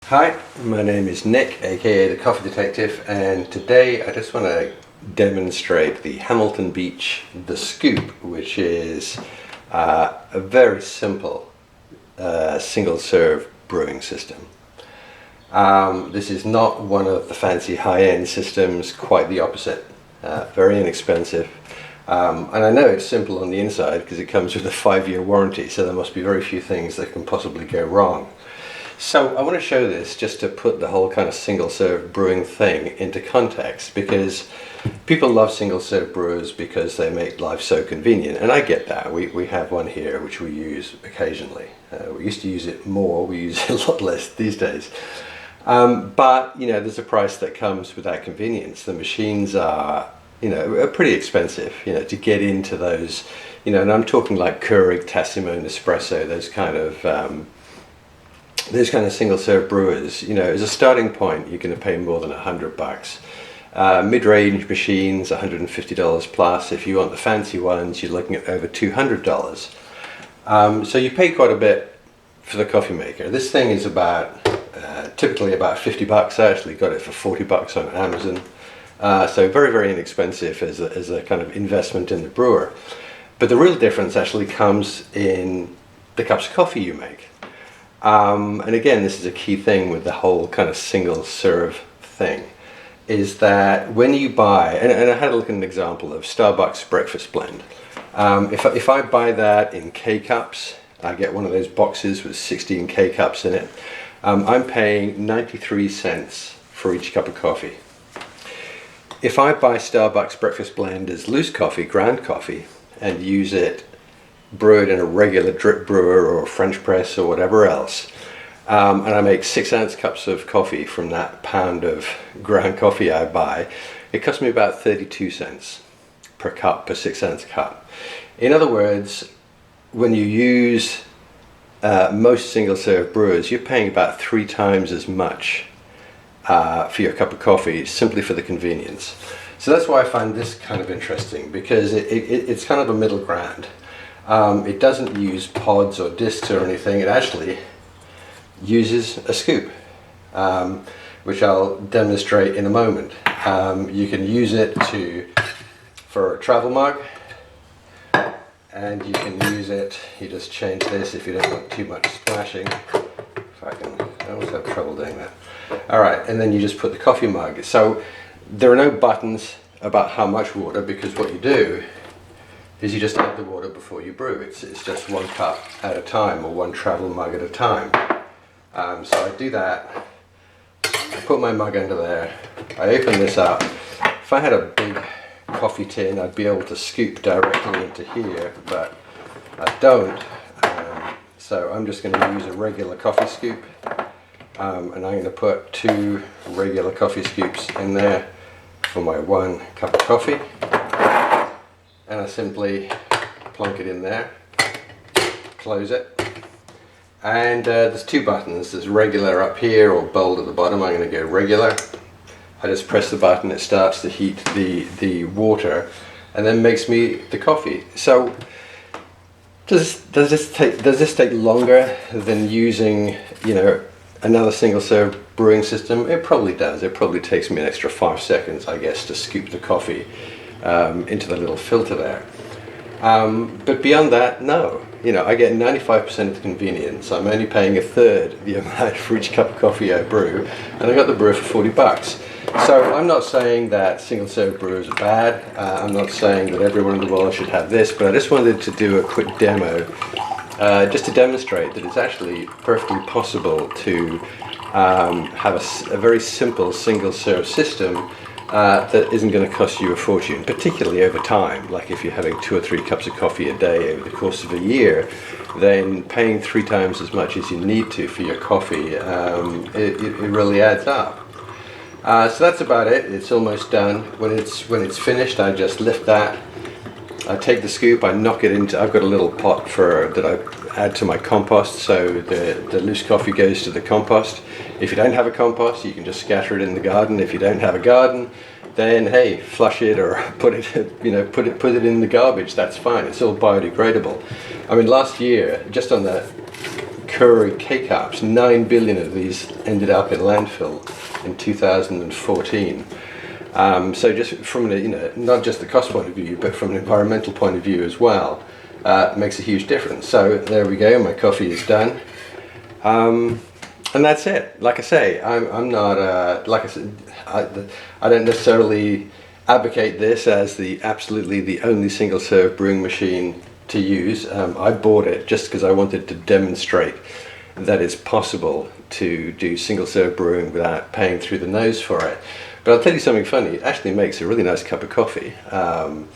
Hi, my name is Nick, aka the Coffee Detective, and today I just want to demonstrate the Hamilton Beach The Scoop, which is a very simple single serve brewing system. This is not one of the fancy high-end systems, quite the opposite. Very inexpensive. And I know it's simple on the inside because it comes with a 5-year warranty, so there must be very few things that can possibly go wrong. So I want to show this just to put the whole kind of single serve brewing thing into context, because people love single serve brewers because they make life so convenient, and I get that. We have one here which we use occasionally. We used to use it more, we use it a lot less these days. But there's a price that comes with that convenience. The machines are pretty expensive, to get into those, and I'm talking like Keurig, Tassimo, Nespresso, those kind of single serve brewers. As a starting point, you're going to pay more than $100. Mid-range machines, $150 plus. If you want the fancy ones, you're looking at over $200. So you pay quite a bit for the coffee maker. This thing is typically about $50. I actually got it for $40 on Amazon. So very, very inexpensive as a kind of investment in the brewer. But the real difference actually comes in the cups of coffee you make. And again, this is a key thing with the whole kind of single serve thing, is that when you buy, and I had a look at an example of Starbucks breakfast blend. If I buy that in K-cups, I get one of those boxes with 16 K-cups in it. I'm paying 93 cents for each cup of coffee. If I buy Starbucks breakfast blend as loose coffee, ground coffee, and use it, brew it in a regular drip brewer or French press or whatever else, and I make 6-ounce cups of coffee from that pound of ground coffee I buy, it costs me about 32 cents per cup, per 6-ounce cup. In other words, when you use most single serve brewers, you're paying about 3 times as much for your cup of coffee, simply for the convenience. So that's why I find this kind of interesting, because it's kind of a middle ground. It doesn't use pods or discs or anything. It actually uses a scoop, which I'll demonstrate in a moment. You can use it for a travel mug, and you can use it, you just change this if you don't want too much splashing. I always have trouble doing that. Alright, and then you just put the coffee mug. So there are no buttons about how much water, because what you do is you just add the water before you brew. It's just 1 cup at a time, or 1 travel mug at a time. So I do that, I put my mug under there, I open this up. If I had a big coffee tin, I'd be able to scoop directly into here, but I don't. So I'm just going to use a regular coffee scoop, and I'm going to put 2 regular coffee scoops in there for my 1 cup of coffee. And I simply plonk it in there, close it, and there's 2 buttons. There's regular up here or bold at the bottom. I'm going to go regular. I just press the button, it starts to heat the water and then makes me the coffee. So does this take longer than using another single serve brewing system? It probably does. It probably takes me an extra 5 seconds, I guess, to scoop the coffee into the little filter there. But beyond that, no. I get 95% of the convenience. I'm only paying 1/3 the amount for each cup of coffee I brew, and I got the brewer for $40. So I'm not saying that single serve brewers are bad. I'm not saying that everyone in the world should have this, but I just wanted to do a quick demo just to demonstrate that it's actually perfectly possible to have a very simple single serve system that isn't going to cost you a fortune, particularly over time. Like if you're having 2 or 3 cups of coffee a day over the course of a year, then paying 3 times as much as you need to for your coffee, it really adds up. So that's about it. It's almost done. When it's finished, I just lift that. I take the scoop, I knock it into. I've got a little pot that I add to my compost, so the loose coffee goes to the compost. If you don't have a compost, you can just scatter it in the garden. If you don't have a garden, then hey, flush it or put it in the garbage. That's fine. It's all biodegradable. I mean, last year, just on that Keurig K-cups. 9 billion of these ended up in landfill in 2014. So just from not just the cost point of view, but from an environmental point of view as well, it makes a huge difference. So there we go, my coffee is done. And that's it. Like I say, I'm not, like I said, I don't necessarily advocate this as absolutely the only single serve brewing machine to use. I bought it just because I wanted to demonstrate that it's possible to do single serve brewing without paying through the nose for it. But I'll tell you something funny, it actually makes a really nice cup of coffee. And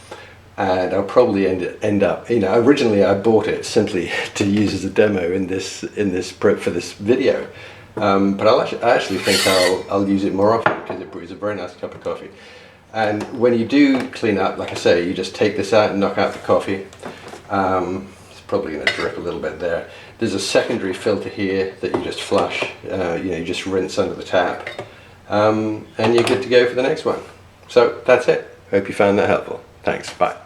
I'll probably end up, originally I bought it simply to use as a demo for this video. But I actually think I'll use it more often because it brews a very nice cup of coffee. And when you do clean up, like I say, you just take this out and knock out the coffee. It's probably going to drip a little bit there. There's a secondary filter here that you just flush, you just rinse under the tap. And you're good to go for the next one. So that's it. Hope you found that helpful. Thanks. Bye.